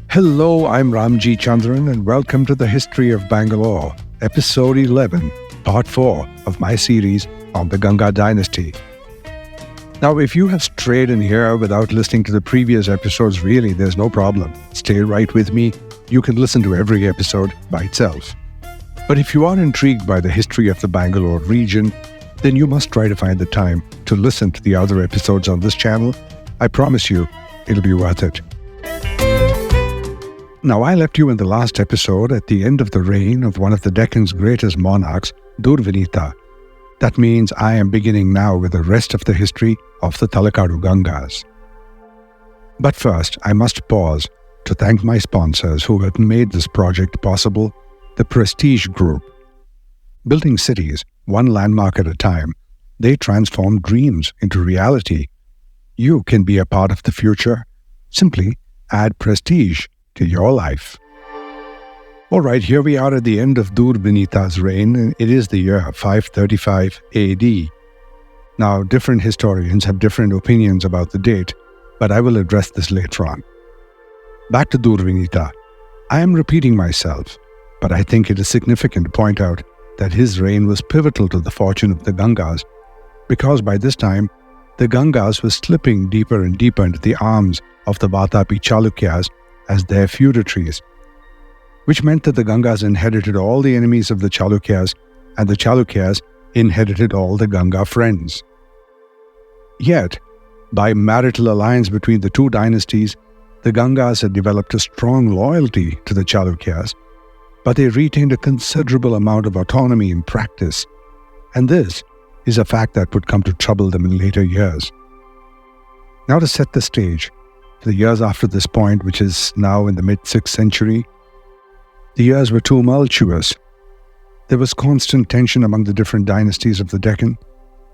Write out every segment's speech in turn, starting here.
Hello, I'm Ramjee Chandran and welcome to the History of Bangalore, Episode 11, Part 4 of my series on the Ganga Dynasty. Now, if you have strayed in here without listening to the previous episodes, really, there's no problem. Stay right with me. You can listen to every episode by itself. But if you are intrigued by the history of the Bangalore region, then you must try to find the time to listen to the other episodes on this channel. I promise you, it'll be worth it. Now, I left you in the last episode at the end of the reign of one of the Deccan's greatest monarchs, Durvinita. That means I am beginning now with the rest of the history of the Talakadu Gangas. But first, I must pause to thank my sponsors who have made this project possible, the Prestige Group. Building cities, one landmark at a time, they transform dreams into reality. You can be a part of the future. Simply add prestige to your life. All right, here we are at the end of Durvinita's reign. It is the year 535 AD. Now, different historians have different opinions about the date, but I will address this later on. Back to Durvinita. I am repeating myself, but I think it is significant to point out that his reign was pivotal to the fortune of the Gangas, because by this time, the Gangas were slipping deeper and deeper into the arms of the Vatapi Chalukyas as their feudatories, which meant that the Gangas inherited all the enemies of the Chalukyas, and the Chalukyas inherited all the Ganga friends. Yet, by marital alliance between the two dynasties, the Gangas had developed a strong loyalty to the Chalukyas, but they retained a considerable amount of autonomy in practice, and this is a fact that would come to trouble them in later years. Now, to set the stage, the years after this point, which is now in the mid-6th century, the years were tumultuous. There was constant tension among the different dynasties of the Deccan,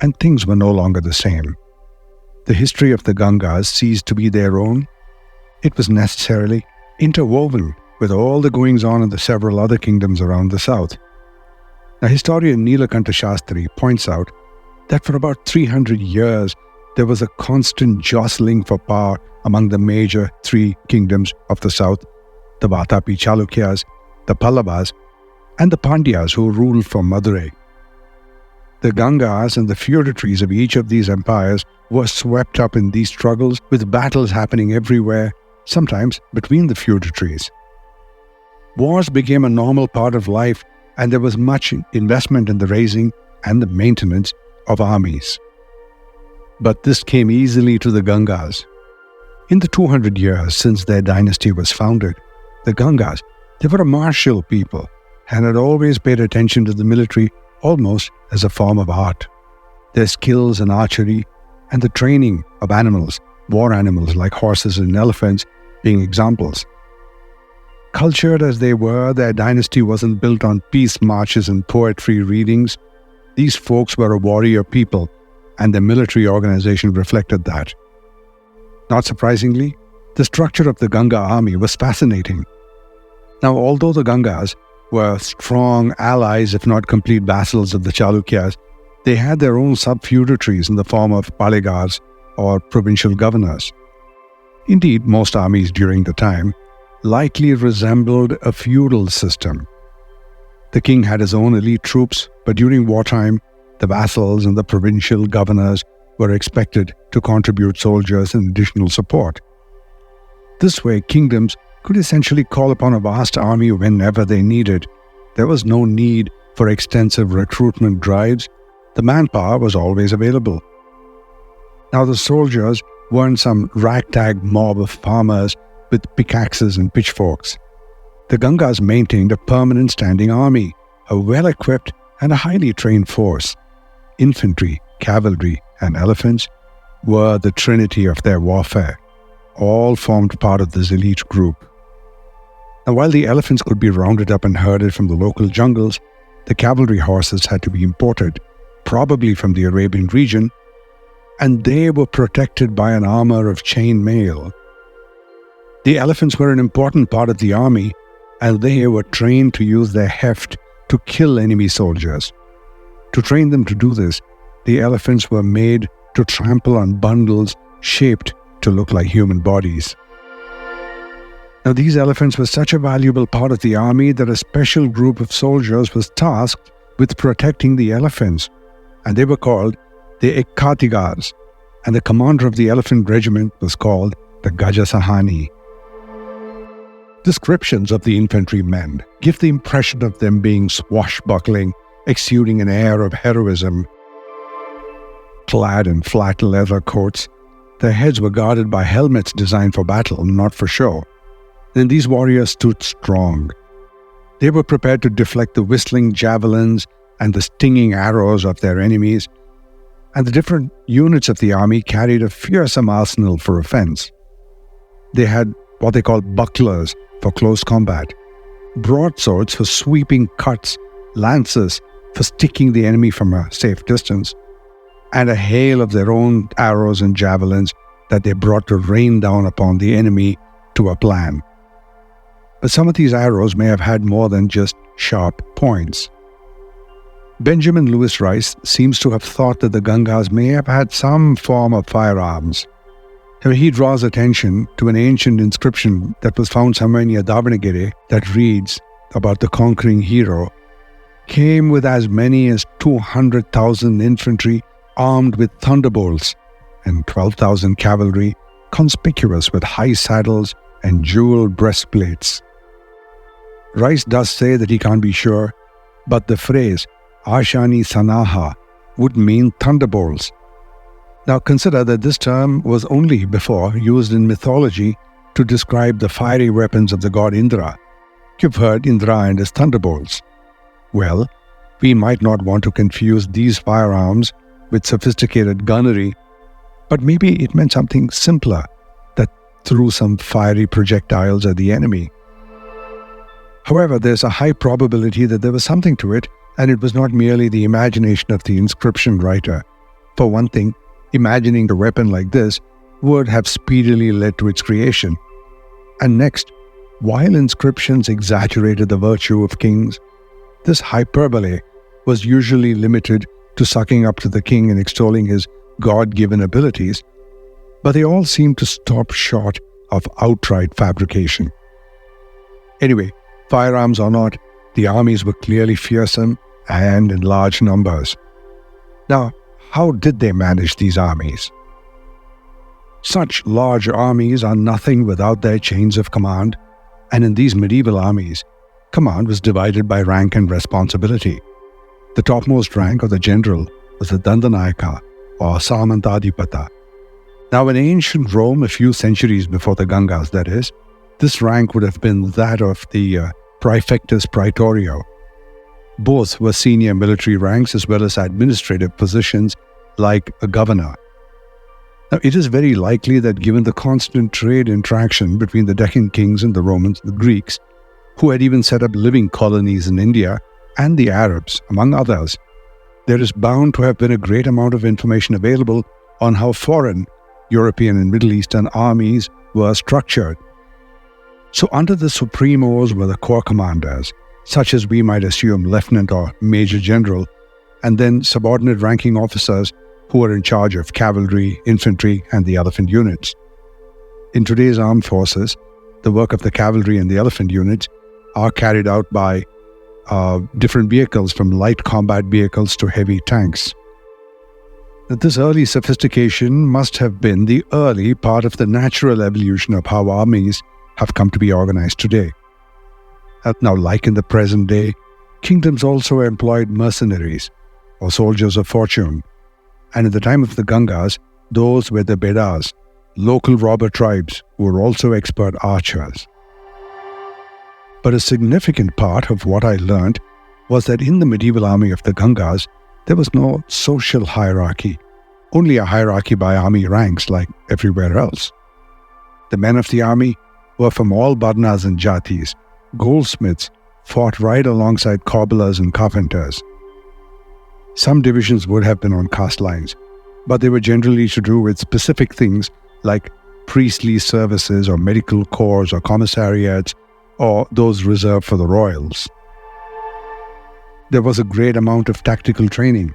and things were no longer the same. The history of the Gangas ceased to be their own. It was necessarily interwoven with all the goings-on in the several other kingdoms around the south. Now, historian Nilakanta Shastri points out that for about 300 years, there was a constant jostling for power among the major three kingdoms of the south, the Vatapi Chalukyas, the Pallavas, and the Pandyas who ruled from Madurai. The Gangas and the feudatories of each of these empires were swept up in these struggles, with battles happening everywhere, sometimes between the feudatories. Wars became a normal part of life, and there was much investment in the raising and the maintenance of armies. But this came easily to the Gangas. In the 200 years since their dynasty was founded, the Gangas, they were a martial people and had always paid attention to the military almost as a form of art. Their skills in archery and the training of animals, war animals like horses and elephants, being examples. Cultured as they were, their dynasty wasn't built on peace marches and poetry readings. These folks were a warrior people, and their military organization reflected that. Not surprisingly, the structure of the Ganga army was fascinating. Now, although the Gangas were strong allies, if not complete vassals of the Chalukyas, they had their own sub-feudatories in the form of Pallavas or provincial governors. Indeed, most armies during the time likely resembled a feudal system. The king had his own elite troops, but during wartime, the vassals and the provincial governors were expected to contribute soldiers and additional support. This way, kingdoms could essentially call upon a vast army whenever they needed. There was no need for extensive recruitment drives. The manpower was always available. Now, the soldiers weren't some ragtag mob of farmers with pickaxes and pitchforks. The Gangas maintained a permanent standing army, a well-equipped and a highly trained force. Infantry, cavalry, and elephants were the trinity of their warfare. All formed part of this elite group. Now, while the elephants could be rounded up and herded from the local jungles, the cavalry horses had to be imported, probably from the Arabian region, and they were protected by an armor of chain mail. The elephants were an important part of the army, and they were trained to use their heft to kill enemy soldiers. To train them to do this, the elephants were made to trample on bundles shaped to look like human bodies. Now, these elephants were such a valuable part of the army that a special group of soldiers was tasked with protecting the elephants, and they were called the Ekatigas, and the commander of the elephant regiment was called the Gajasahani. Descriptions of the infantrymen give the impression of them being swashbuckling, exuding an air of heroism. Clad in flat leather coats, their heads were guarded by helmets designed for battle, not for show. Then these warriors stood strong. They were prepared to deflect the whistling javelins and the stinging arrows of their enemies, and the different units of the army carried a fearsome arsenal for offense. They had what they called bucklers for close combat, broadswords for sweeping cuts, lances for sticking the enemy from a safe distance, and a hail of their own arrows and javelins that they brought to rain down upon the enemy to a plan. But some of these arrows may have had more than just sharp points. Benjamin Lewis Rice seems to have thought that the Gangas may have had some form of firearms. He draws attention to an ancient inscription that was found somewhere near Davanagere that reads about the conquering hero, came with as many as 200,000 infantry armed with thunderbolts and 12,000 cavalry conspicuous with high saddles and jeweled breastplates. Rice does say that he can't be sure, but the phrase Ashani Sanaha would mean thunderbolts. Now consider that this term was only before used in mythology to describe the fiery weapons of the god Indra. You've heard Indra and his thunderbolts. Well, we might not want to confuse these firearms with sophisticated gunnery, but maybe it meant something simpler that threw some fiery projectiles at the enemy. However, there's a high probability that there was something to it, and it was not merely the imagination of the inscription writer. For one thing, imagining a weapon like this would have speedily led to its creation. And next, while inscriptions exaggerated the virtue of kings, this hyperbole was usually limited to sucking up to the king and extolling his God-given abilities, but they all seem to stop short of outright fabrication. Anyway, firearms or not, the armies were clearly fearsome and in large numbers. Now, how did they manage these armies? Such large armies are nothing without their chains of command, and in these medieval armies, command was divided by rank and responsibility. The topmost rank of the general was the Dandanayaka, or Samantadipata. Now, in ancient Rome, a few centuries before the Gangas, that is, this rank would have been that of the Praefectus Praetorio. Both were senior military ranks as well as administrative positions like a governor. Now, it is very likely that given the constant trade interaction between the Deccan kings and the Romans, the Greeks, who had even set up living colonies in India, and the Arabs, among others, there is bound to have been a great amount of information available on how foreign European and Middle Eastern armies were structured. So under the supremos were the corps commanders, such as we might assume lieutenant or major general, and then subordinate ranking officers who were in charge of cavalry, infantry, and the elephant units. In today's armed forces, the work of the cavalry and the elephant units are carried out by different vehicles, from light combat vehicles to heavy tanks. This early sophistication must have been the early part of the natural evolution of how armies have come to be organized today. Now, like in the present day, kingdoms also employed mercenaries, or soldiers of fortune, and in the time of the Gangas, those were the Bedas, local robber tribes who were also expert archers. But a significant part of what I learned was that in the medieval army of the Gangas, there was no social hierarchy, only a hierarchy by army ranks like everywhere else. The men of the army were from all Varnas and Jatis. Goldsmiths fought right alongside cobblers and carpenters. Some divisions would have been on caste lines, but they were generally to do with specific things like priestly services or medical corps or commissariats, or those reserved for the royals. there was a great amount of tactical training,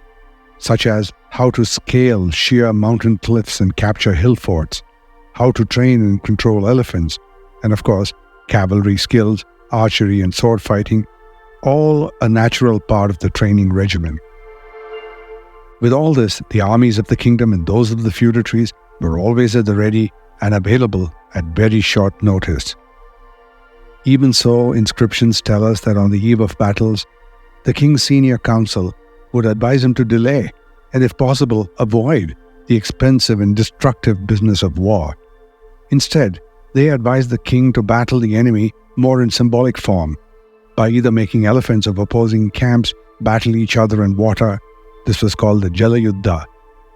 such as how to scale sheer mountain cliffs and capture hill forts, how to train and control elephants, and of course, cavalry skills, archery and sword fighting, all a natural part of the training regimen. With all this, the armies of the kingdom and those of the feudatories were always at the ready and available at very short notice. Even so, inscriptions tell us that on the eve of battles, the king's senior council would advise him to delay and, if possible, avoid the expensive and destructive business of war. Instead, they advised the king to battle the enemy more in symbolic form, by either making elephants of opposing camps battle each other in water. This was called the Jalayuddha,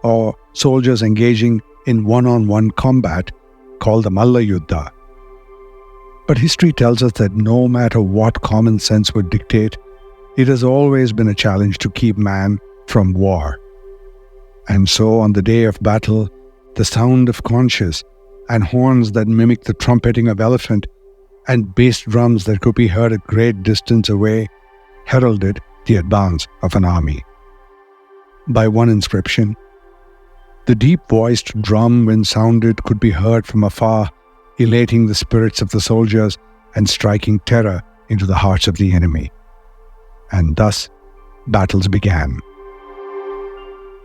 or soldiers engaging in one-on-one combat, called the Mallayuddha. But history tells us that no matter what common sense would dictate, it has always been a challenge to keep man from war. And so on the day of battle, the sound of conches and horns that mimic the trumpeting of elephant and bass drums that could be heard at great distance away heralded the advance of an army. By one inscription, the deep-voiced drum, when sounded, could be heard from afar, elating the spirits of the soldiers and striking terror into the hearts of the enemy. And thus, battles began.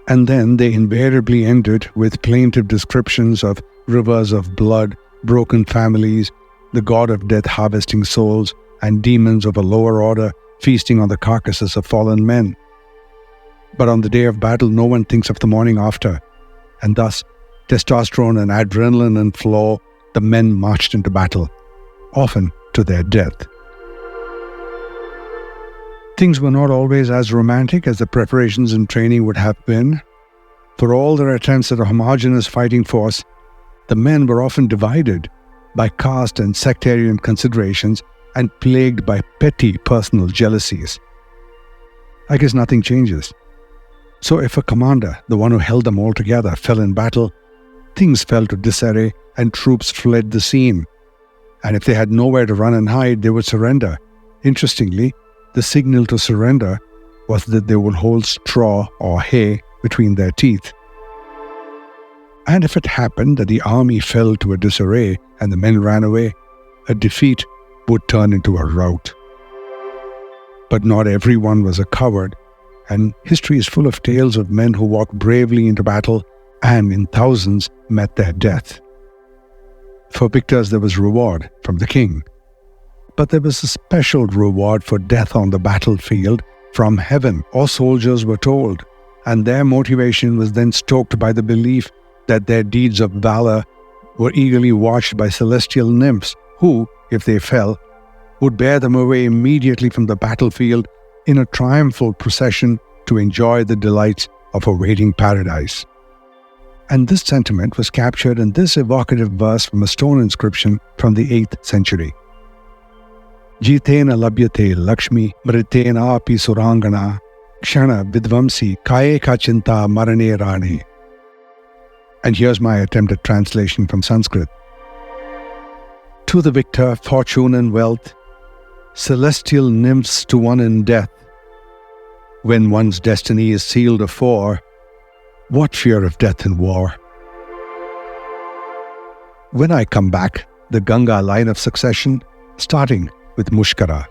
And then they invariably ended with plaintive descriptions of rivers of blood, broken families, the god of death harvesting souls, and demons of a lower order feasting on the carcasses of fallen men. But on the day of battle, no one thinks of the morning after, and thus, testosterone and adrenaline in flow, the men marched into battle, often to their death. Things were not always as romantic as the preparations and training would have been. For all their attempts at a homogeneous fighting force, the men were often divided by caste and sectarian considerations and plagued by petty personal jealousies. I guess nothing changes. So if a commander, the one who held them all together, fell in battle, things fell to disarray and troops fled the scene. And if they had nowhere to run and hide, they would surrender. Interestingly, the signal to surrender was that they would hold straw or hay between their teeth. And if it happened that the army fell to a disarray and the men ran away, a defeat would turn into a rout. But not everyone was a coward, and history is full of tales of men who walked bravely into battle and in thousands met their death. For victors there was reward from the king. But there was a special reward for death on the battlefield from heaven, or soldiers were told, and their motivation was then stoked by the belief that their deeds of valor were eagerly watched by celestial nymphs who, if they fell, would bear them away immediately from the battlefield in a triumphal procession to enjoy the delights of awaiting paradise. And this sentiment was captured in this evocative verse from a stone inscription from the 8th century. Jitena labhyate Lakshmi mritena api surangana kshana vidvamsi kaye ka chinta marane rane. And here's my attempt at translation from Sanskrit. To the victor, fortune and wealth, celestial nymphs to one in death. When one's destiny is sealed afore, what fear of death in war? When I come back, the Ganga line of succession, starting with Mushkara.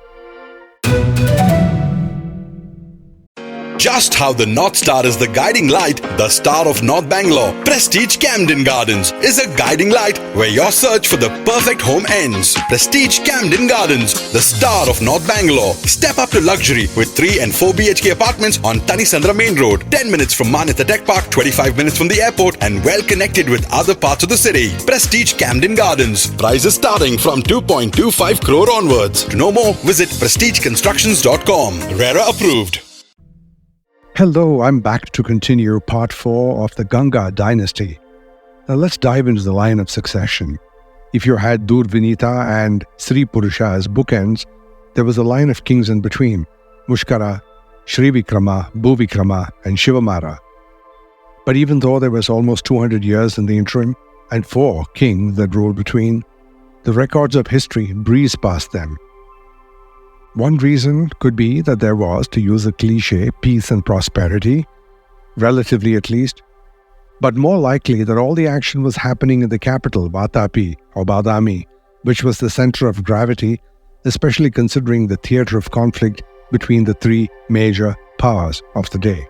Just how the North Star is the guiding light, the star of North Bangalore, Prestige Camden Gardens is a guiding light where your search for the perfect home ends. Prestige Camden Gardens, the star of North Bangalore. Step up to luxury with 3 and 4 BHK apartments on Tanisandra Main Road, 10 minutes from Manyata Tech Park, 25 minutes from the airport, and well connected with other parts of the city. Prestige Camden Gardens. Prices starting from 2.25 crore onwards. To know more, visit prestigeconstructions.com. RERA approved. Hello, I'm back to continue part 4 of the Ganga Dynasty. Now let's dive into the line of succession. If you had Durvinita and Sri Purusha as bookends, there was a line of kings in between, Mushkara, Sri Vikrama, Bhuvikrama, and Shivamara. But even though there was almost 200 years in the interim, and 4 kings that ruled between, the records of history breeze past them. One reason could be that there was, to use a cliche, peace and prosperity, relatively at least, but more likely that all the action was happening in the capital, Vatapi or Badami, which was the center of gravity, especially considering the theater of conflict between the three major powers of the day.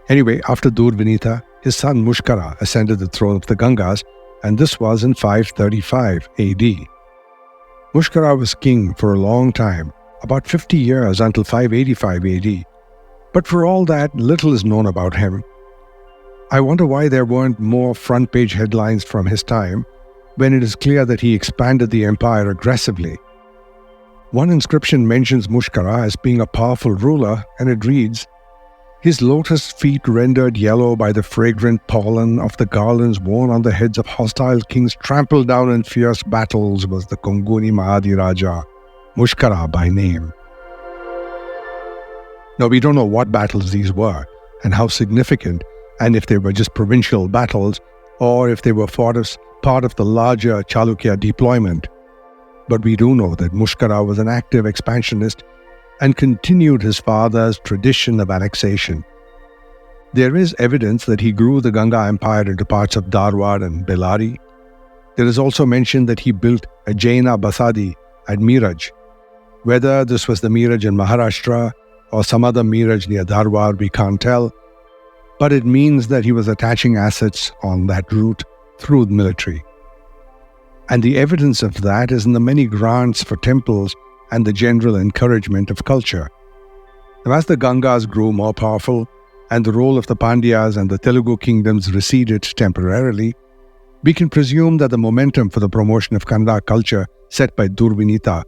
Anyway, after Durvinita, his son Mushkara ascended the throne of the Gangas, and this was in 535 AD. Mushkara was king for a long time, about 50 years until 585 AD. But for all that, little is known about him. I wonder why there weren't more front-page headlines from his time, when it is clear that he expanded the empire aggressively. One inscription mentions Mushkara as being a powerful ruler, and it reads, "His lotus feet rendered yellow by the fragrant pollen of the garlands worn on the heads of hostile kings trampled down in fierce battles was the Konguni Mahadiraja, Mushkara by name." Now, we don't know what battles these were and how significant, and if they were just provincial battles or if they were part of the larger Chalukya deployment. But we do know that Mushkara was an active expansionist and continued his father's tradition of annexation. There is evidence that he grew the Ganga Empire into parts of Dharwad and Bellari. There is also mention that he built a Jaina Basadi at Miraj. Whether this was the Miraj in Maharashtra or some other Miraj near Dharwad, we can't tell, but it means that he was attaching assets on that route through the military. And the evidence of that is in the many grants for temples and the general encouragement of culture. Now, as the Gangas grew more powerful and the role of the Pandyas and the Telugu kingdoms receded temporarily, we can presume that the momentum for the promotion of Kannada culture set by Durvinita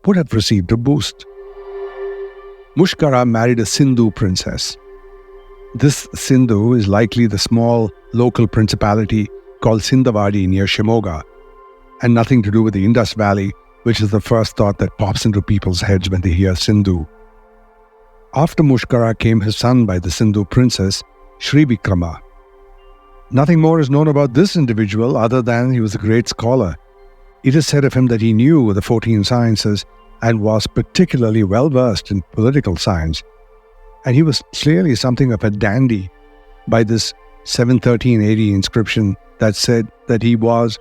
would have received a boost. Mushkara married a Sindhu princess. This Sindhu is likely the small local principality called Sindhavadi near Shimoga, and nothing to do with the Indus Valley, which is the first thought that pops into people's heads when they hear Sindhu. After Mushkara came his son by the Sindhu princess, Sri Vikrama. Nothing more is known about this individual other than he was a great scholar. It is said of him that he knew the 14 sciences and was particularly well-versed in political science. And he was clearly something of a dandy by this 713 AD inscription that said that he was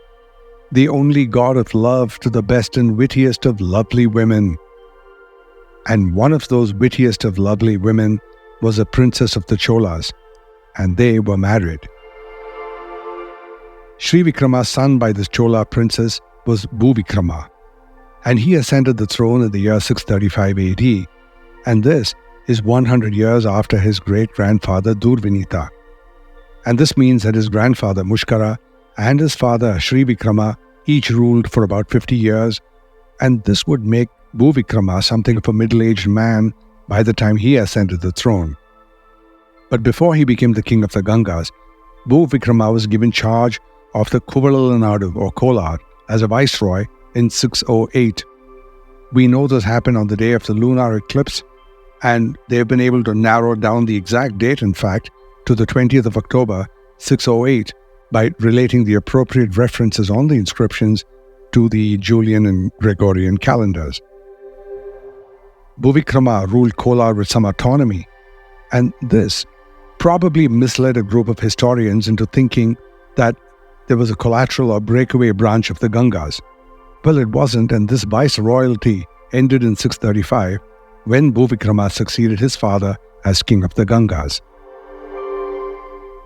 the only god of love to the best and wittiest of lovely women. And one of those wittiest of lovely women was a princess of the Cholas, and they were married. Sri Vikrama's son by this Chola princess was Bhuvikrama, and he ascended the throne in the year 635 AD, and this is 100 years after his great-grandfather Durvinita. And this means that his grandfather Mushkara and his father Sri Vikrama each ruled for about 50 years, and this would make Bhuvikrama something of a middle-aged man by the time he ascended the throne. But before he became the king of the Gangas, Bhuvikrama was given charge of the Kuvalanadu or Kolar as a viceroy in 608. We know this happened on the day of the lunar eclipse, and they've been able to narrow down the exact date, in fact, to the 20th of October, 608, by relating the appropriate references on the inscriptions to the Julian and Gregorian calendars. Bhuvikrama ruled Kolar with some autonomy, and this probably misled a group of historians into thinking that there was a collateral or breakaway branch of the Gangas. Well, it wasn't, and this viceroyalty ended in 635 when Bhuvikrama succeeded his father as king of the Gangas.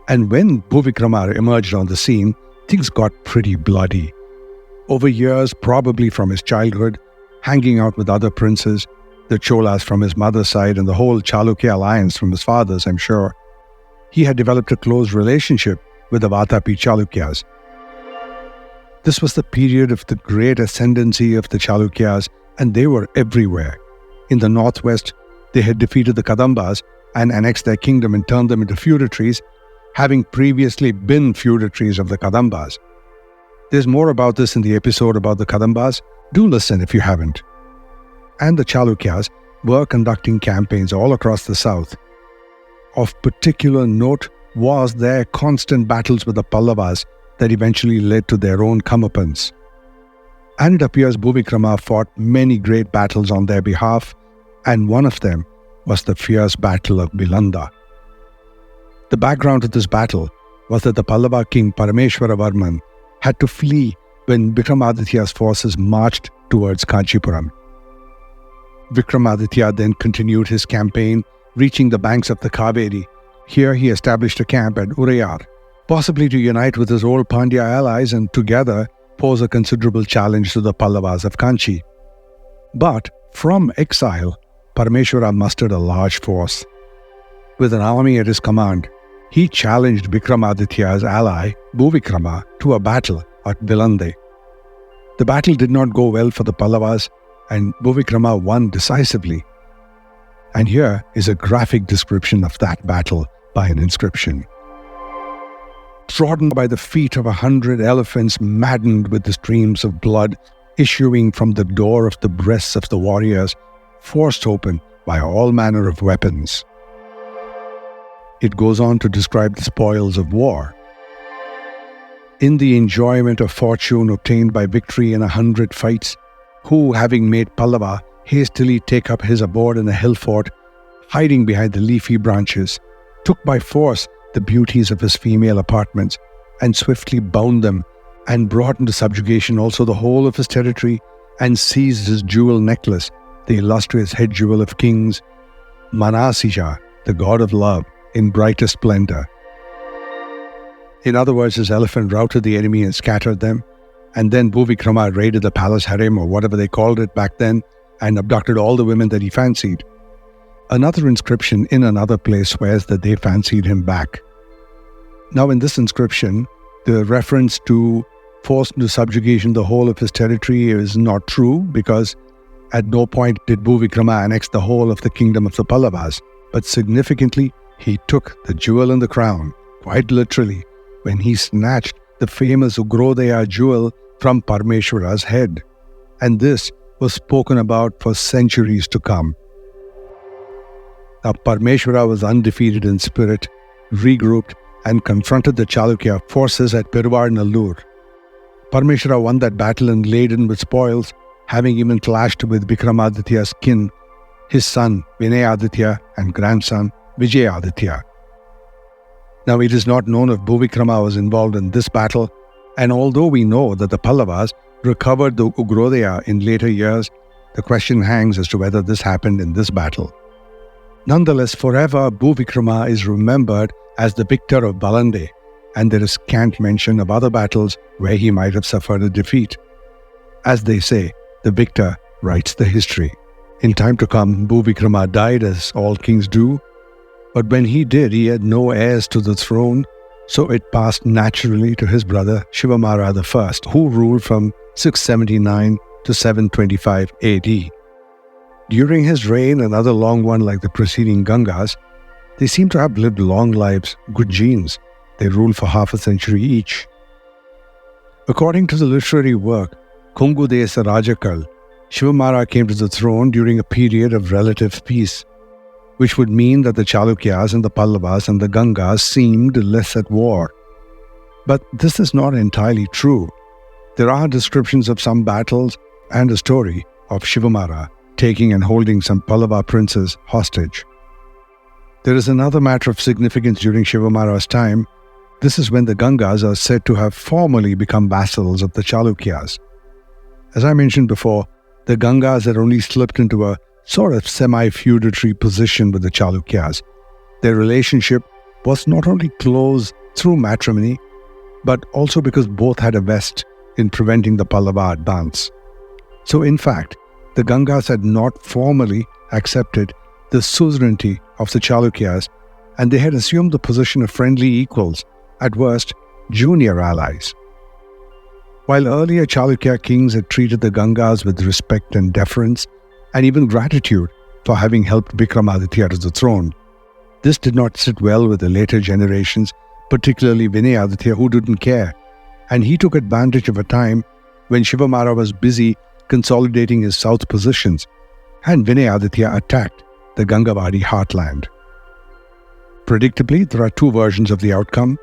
And when Bhuvikrama emerged on the scene, things got pretty bloody. Over years, probably from his childhood, hanging out with other princes, the Cholas from his mother's side and the whole Chalukya alliance from his father's, I'm sure, he had developed a close relationship with the Vatapi Chalukyas. This was the period of the great ascendancy of the Chalukyas, and they were everywhere. In the northwest, they had defeated the Kadambas and annexed their kingdom and turned them into feudatories, having previously been feudatories of the Kadambas. There's more about this in the episode about the Kadambas. Do listen if you haven't. And the Chalukyas were conducting campaigns all across the south. Of particular note was their constant battles with the Pallavas that eventually led to their own comeuppance. And it appears Bhuvikrama fought many great battles on their behalf, and one of them was the fierce battle of Vilande. The background of this battle was that the Pallava king Parameshwaravarman had to flee when Vikramaditya's forces marched towards Kanchipuram. Vikramaditya then continued his campaign, reaching the banks of the Kaveri. Here he established a camp at Urayar, possibly to unite with his old Pandya allies and together pose a considerable challenge to the Pallavas of Kanchi. But from exile, Parameshwara mustered a large force. With an army at his command, he challenged Vikramaditya's ally, Bhuvikrama, to a battle at Vilande. The battle did not go well for the Pallavas, and Bhuvikrama won decisively. And here is a graphic description of that battle by an inscription. Trodden by the feet of 100 elephants, maddened with the streams of blood issuing from the door of the breasts of the warriors, forced open by all manner of weapons. It goes on to describe the spoils of war. In the enjoyment of fortune obtained by victory in 100 fights, who, having made Pallava hastily take up his abode in a hill fort, hiding behind the leafy branches, took by force the beauties of his female apartments, and swiftly bound them, and brought into subjugation also the whole of his territory, and seized his jewel necklace, the illustrious head jewel of kings, Manasija, the god of love, in brightest splendor. In other words, his elephant routed the enemy and scattered them, and then Bhuvikrama raided the palace harem, or whatever they called it back then, and abducted all the women that he fancied. Another inscription in another place swears that they fancied him back. Now in this inscription, the reference to forced into subjugation the whole of his territory is not true, because at no point did Bhuvikrama annex the whole of the kingdom of the Pallavas, but significantly, he took the jewel in the crown, quite literally, when he snatched the famous Ugrodaya jewel from Parameshwara's head. And this was spoken about for centuries to come. Now Parameshwara was undefeated in spirit, regrouped, and confronted the Chalukya forces at Peruvadnallur. Parameshwara won that battle and laden with spoils, having even clashed with Vikramaditya's kin, his son Vinayaditya and grandson Vijayaditya. Now it is not known if Bhuvikrama was involved in this battle, and although we know that the Pallavas recovered the Ugrodaya in later years, the question hangs as to whether this happened in this battle. Nonetheless, forever Bhuvikrama is remembered as the victor of Vilande, and there is scant mention of other battles where he might have suffered a defeat. As they say, the victor writes the history. In time to come, Bhuvikrama died as all kings do, but when he did, he had no heirs to the throne, so it passed naturally to his brother Shivamara I, who ruled from 679 to 725 AD. During his reign, another long one like the preceding Gangas, they seem to have lived long lives, good genes. They ruled for half a century each. According to the literary work Kongudesa Rajakal, Shivamara came to the throne during a period of relative peace, which would mean that the Chalukyas and the Pallavas and the Gangas seemed less at war. But this is not entirely true. There are descriptions of some battles and a story of Shivamara taking and holding some Pallava princes hostage. There is another matter of significance during Shivamara's time. This is when the Gangas are said to have formally become vassals of the Chalukyas. As I mentioned before, the Gangas had only slipped into a sort of semi-feudatory position with the Chalukyas. Their relationship was not only close through matrimony, but also because both had a vest in preventing the Pallava advance. So in fact, the Gangas had not formally accepted the suzerainty of the Chalukyas, and they had assumed the position of friendly equals, at worst, junior allies. While earlier Chalukya kings had treated the Gangas with respect and deference, and even gratitude for having helped Vikramaditya to the throne, this did not sit well with the later generations, particularly Vinayaditya, who didn't care, and he took advantage of a time when Shivamara was busy consolidating his south positions, and Vinayaditya attacked the Gangavadi heartland. Predictably, there are two versions of the outcome.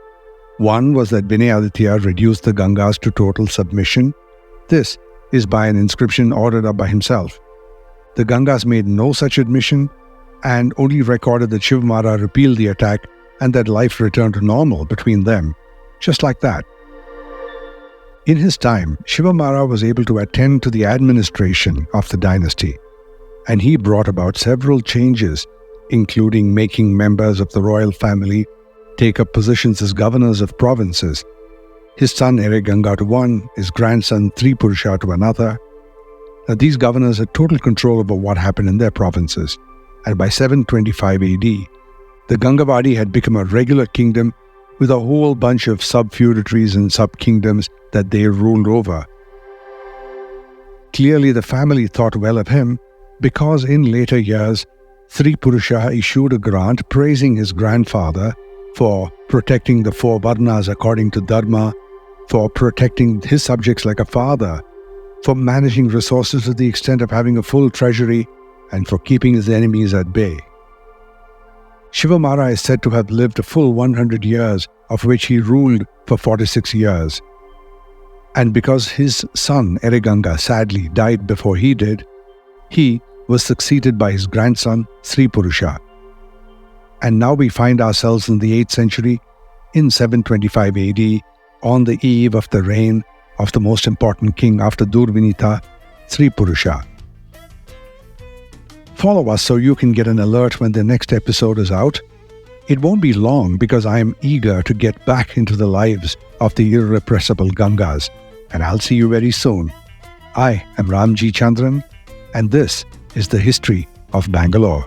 One was that Vinayaditya reduced the Gangas to total submission. This is by an inscription ordered up by himself. The Gangas made no such admission and only recorded that Shivamara repealed the attack and that life returned to normal between them, just like that. In his time, Shivamara was able to attend to the administration of the dynasty, and he brought about several changes, including making members of the royal family take up positions as governors of provinces. His son Ganga to one, his grandson Tripurusha to another. Now, these governors had total control over what happened in their provinces, and by 725 AD, the Gangavadi had become a regular kingdom with a whole bunch of sub-feudatories and sub-kingdoms that they ruled over. Clearly, the family thought well of him because in later years, Tripurusha issued a grant praising his grandfather for protecting the four varnas according to Dharma, for protecting his subjects like a father, for managing resources to the extent of having a full treasury, and for keeping his enemies at bay. Shivamara is said to have lived a full 100 years, of which he ruled for 46 years. And because his son Ganga sadly died before he did, he was succeeded by his grandson Tripurusha. And now we find ourselves in the 8th century, in 725 AD, on the eve of the reign of the most important king after Durvinita, Tripurusha. Follow us so you can get an alert when the next episode is out. It won't be long because I am eager to get back into the lives of the irrepressible Gangas, and I'll see you very soon. I am Ramjee Chandran, and this is the History of Bangalore.